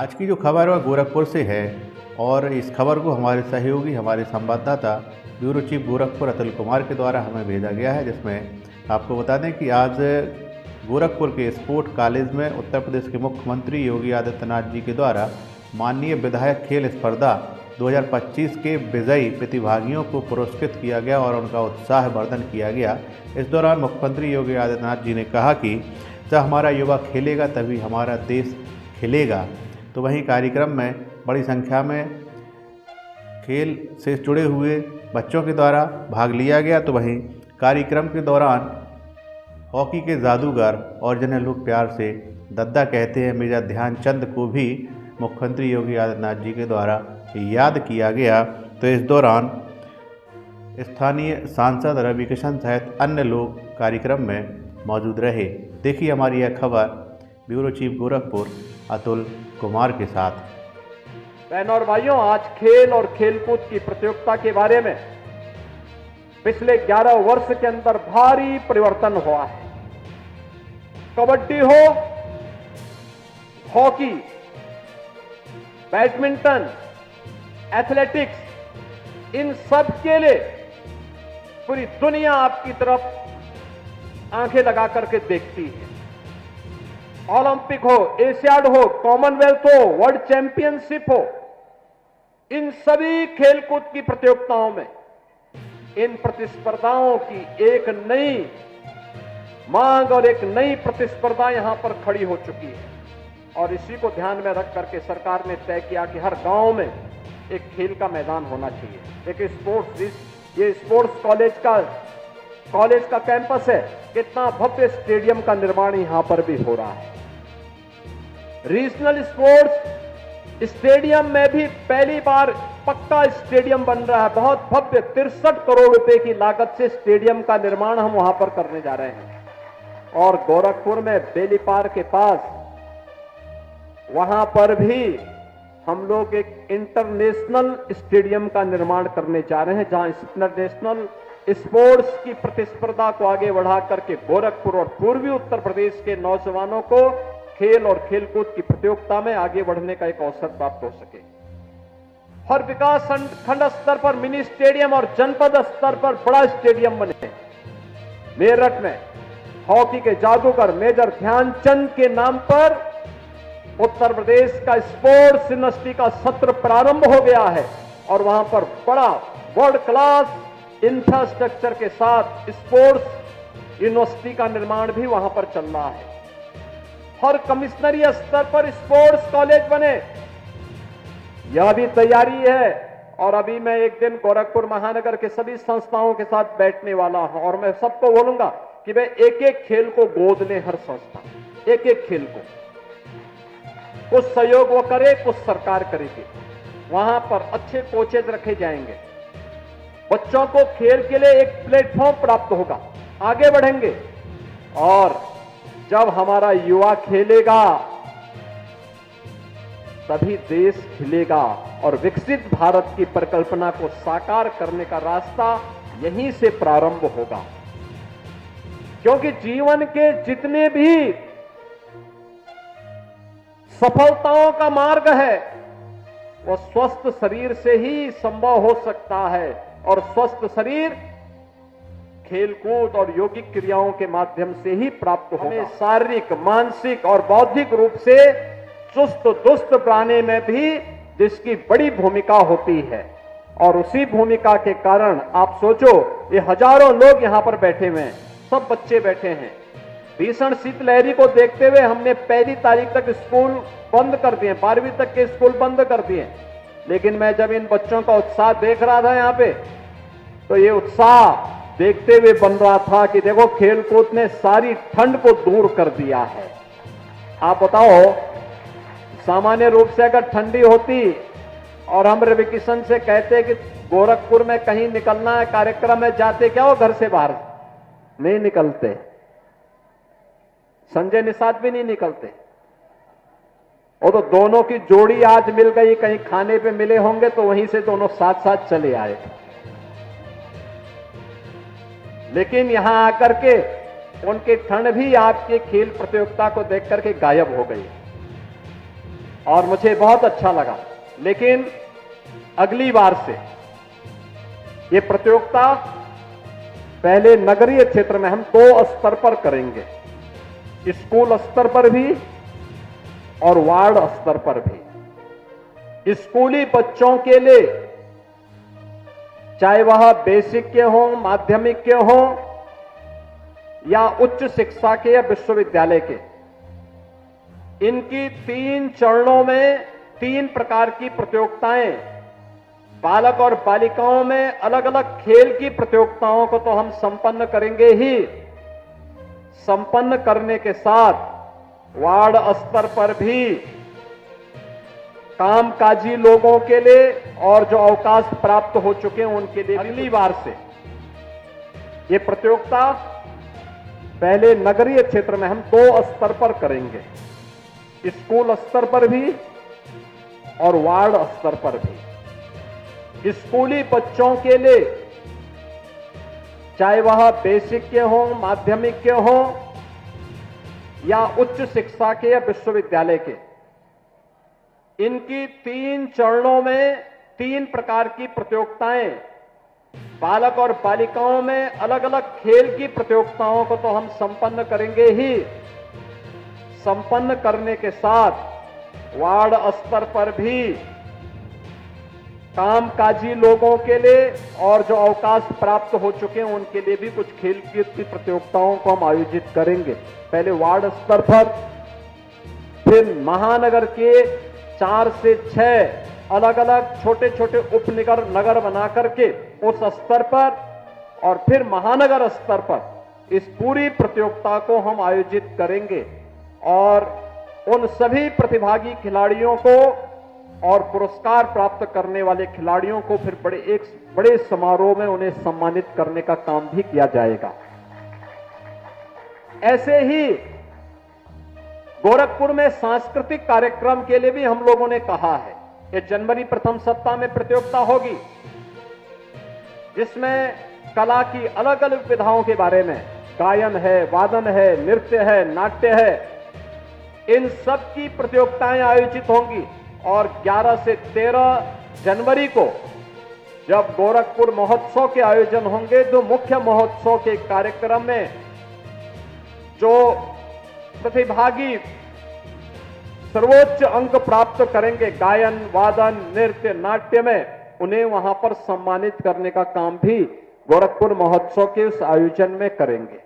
आज की जो खबर है वह गोरखपुर से है और इस खबर को हमारे सहयोगी हमारे संवाददाता ब्यूरो चीफ गोरखपुर अतुल कुमार के द्वारा हमें भेजा गया है, जिसमें आपको बता दें कि आज गोरखपुर के स्पोर्ट कॉलेज में उत्तर प्रदेश के मुख्यमंत्री योगी आदित्यनाथ जी के द्वारा माननीय विधायक खेल स्पर्धा 2025 के विजयी प्रतिभागियों को पुरस्कृत किया गया और उनका उत्साहवर्धन किया गया। इस दौरान मुख्यमंत्री योगी आदित्यनाथ जी ने कहा कि जब हमारा युवा खेलेगा तभी हमारा देश खिलेगा। तो वहीं कार्यक्रम में बड़ी संख्या में खेल से जुड़े हुए बच्चों के द्वारा भाग लिया गया। तो वहीं कार्यक्रम के दौरान हॉकी के जादूगर और जिन्हें लोग प्यार से दद्दा कहते हैं मेजर ध्यानचंद को भी मुख्यमंत्री योगी आदित्यनाथ जी के द्वारा याद किया गया। तो इस दौरान स्थानीय सांसद रवि किशन सहित अन्य लोग कार्यक्रम में मौजूद रहे। देखिए हमारी यह खबर ब्यूरो चीफ गोरखपुर अतुल कुमार के साथ। बहनों और भाइयों, आज खेल और खेलकूद की प्रतियोगिता के बारे में पिछले 11 वर्ष के अंदर भारी परिवर्तन हुआ है। कबड्डी हो, हॉकी, बैडमिंटन, एथलेटिक्स, इन सब के लिए पूरी दुनिया आपकी तरफ आंखें लगा करके देखती है। ओलंपिक हो, एशियाड हो, कॉमनवेल्थ हो, वर्ल्ड चैंपियनशिप हो, इन सभी खेलकूद की प्रतियोगिताओं में इन प्रतिस्पर्धाओं की एक नई मांग और एक नई प्रतिस्पर्धा यहां पर खड़ी हो चुकी है। और इसी को ध्यान में रख करके सरकार ने तय किया कि हर गांव में एक खेल का मैदान होना चाहिए। एक ये स्पोर्ट्स कॉलेज का कैंपस है, कितना भव्य स्टेडियम का निर्माण यहां पर भी हो रहा है। रीजनल स्पोर्ट्स स्टेडियम में भी पहली बार पक्का स्टेडियम बन रहा है। बहुत भव्य 63 करोड़ रुपए की लागत से स्टेडियम का निर्माण हम वहां पर करने जा रहे हैं। और गोरखपुर में बेलीपार के पास वहां पर भी हम लोग एक इंटरनेशनल स्टेडियम का निर्माण करने जा रहे हैं, जहां इंटरनेशनल स्पोर्ट्स की प्रतिस्पर्धा को आगे बढ़ा करके गोरखपुर और पूर्वी उत्तर प्रदेश के नौजवानों को खेल और खेलकूद की प्रतियोगिता में आगे बढ़ने का एक अवसर प्राप्त हो सके। हर विकास खंड स्तर पर मिनी स्टेडियम और जनपद स्तर पर बड़ा स्टेडियम बने। मेरठ में हॉकी के जादूगर मेजर ध्यानचंद के नाम पर उत्तर प्रदेश का स्पोर्ट्स यूनिवर्सिटी का सत्र प्रारंभ हो गया है और वहां पर बड़ा वर्ल्ड क्लास इंफ्रास्ट्रक्चर के साथ स्पोर्ट्स यूनिवर्सिटी का निर्माण भी वहां पर चल रहा है। हर कमिश्नरी स्तर पर स्पोर्ट्स कॉलेज बने, यह भी तैयारी है। और अभी मैं एक दिन गोरखपुर महानगर के सभी संस्थाओं के साथ बैठने वाला हूं और मैं सबको बोलूंगा कि वे एक एक खेल को गोद लें। हर संस्था एक एक खेल को, कुछ सहयोग वो करे, कुछ सरकार करेगी। वहां पर अच्छे कोचेज रखे जाएंगे, बच्चों को खेल के लिए एक प्लेटफॉर्म प्राप्त होगा, आगे बढ़ेंगे। और जब हमारा युवा खेलेगा तभी देश खिलेगा और विकसित भारत की परिकल्पना को साकार करने का रास्ता यहीं से प्रारंभ होगा। क्योंकि जीवन के जितने भी सफलताओं का मार्ग है वह स्वस्थ शरीर से ही संभव हो सकता है। और स्वस्थ शरीर खेलकूद और योगिक क्रियाओं के माध्यम से ही प्राप्त होगा। हमें शारीरिक, मानसिक और बौद्धिक रूप से चुस्त दुरुस्त बनाने में भी जिसकी बड़ी भूमिका होती है। और उसी भूमिका के कारण आप सोचो, ये हजारों लोग यहां पर बैठे हुए हैं, सब बच्चे बैठे हैं। भीषण शीतलहरी को देखते हुए हमने 1 तारीख तक स्कूल बंद कर दिए, 12वीं तक के स्कूल बंद कर दिए। लेकिन मैं जब इन बच्चों का उत्साह देख रहा था यहां पे, तो ये उत्साह देखते हुए बन रहा था कि देखो खेलकूद ने सारी ठंड को दूर कर दिया है। आप बताओ, सामान्य रूप से अगर ठंडी होती और हम रवि किशन से कहते कि गोरखपुर में कहीं निकलना है कार्यक्रम में, जाते क्या हो घर से बाहर? नहीं निकलते। संजय निषाद भी नहीं निकलते। वो तो दोनों की जोड़ी आज मिल गई, कहीं खाने पे मिले होंगे तो वहीं से दोनों साथ साथ चले आए। लेकिन यहां आकर के उनकी ठंड भी आपके खेल प्रतियोगिता को देख करके गायब हो गई। और मुझे बहुत अच्छा लगा। लेकिन अगली बार से ये प्रतियोगिता पहले नगरीय क्षेत्र में हम 2 स्तर पर करेंगे, स्कूल स्तर पर भी और वार्ड स्तर पर भी। स्कूली बच्चों के लिए, चाहे वह बेसिक के हों, माध्यमिक के हों या उच्च शिक्षा के या विश्वविद्यालय के, इनकी 3 चरणों में 3 प्रकार की प्रतियोगिताएं, बालक और बालिकाओं में अलग अलग खेल की प्रतियोगिताओं को तो हम संपन्न करेंगे ही, संपन्न करने के साथ वार्ड स्तर पर भी कामकाजी लोगों के लिए और जो अवकाश प्राप्त हो चुके हैं उनके लिए अगली बार से ये प्रतियोगिता पहले नगरीय क्षेत्र में हम 2 स्तर पर करेंगे, स्कूल स्तर पर भी और वार्ड स्तर पर भी। स्कूली बच्चों के लिए, चाहे वह बेसिक के हों, माध्यमिक के हों या उच्च शिक्षा के या विश्वविद्यालय के, इनकी 3 चरणों में 3 प्रकार की प्रतियोगिताएं, बालक और बालिकाओं में अलग अलग खेल की प्रतियोगिताओं को तो हम संपन्न करेंगे ही, संपन्न करने के साथ वार्ड स्तर पर भी कामकाजी लोगों के लिए और जो अवकाश प्राप्त हो चुके हैं उनके लिए भी कुछ खेल की प्रतियोगिताओं को हम आयोजित करेंगे। पहले वार्ड स्तर पर, फिर महानगर के 4 से 6 अलग अलग छोटे छोटे उपनगर नगर बना करके उस स्तर पर, और फिर महानगर स्तर पर इस पूरी प्रतियोगिता को हम आयोजित करेंगे। और उन सभी प्रतिभागी खिलाड़ियों को और पुरस्कार प्राप्त करने वाले खिलाड़ियों को फिर बड़े समारोह में उन्हें सम्मानित करने का काम भी किया जाएगा। ऐसे ही गोरखपुर में सांस्कृतिक कार्यक्रम के लिए भी हम लोगों ने कहा है कि जनवरी प्रथम सप्ताह में प्रतियोगिता होगी, जिसमें कला की अलग अलग विधाओं के बारे में, गायन है, वादन है, नृत्य है, नाट्य है, इन सब की प्रतियोगिताएं आयोजित होंगी। और 11 से 13 जनवरी को जब गोरखपुर महोत्सव के आयोजन होंगे, तो मुख्य महोत्सव के कार्यक्रम में जो प्रतिभागी सर्वोच्च अंक प्राप्त करेंगे गायन, वादन, नृत्य, नाट्य में, उन्हें वहां पर सम्मानित करने का काम भी गोरखपुर महोत्सव के उस आयोजन में करेंगे।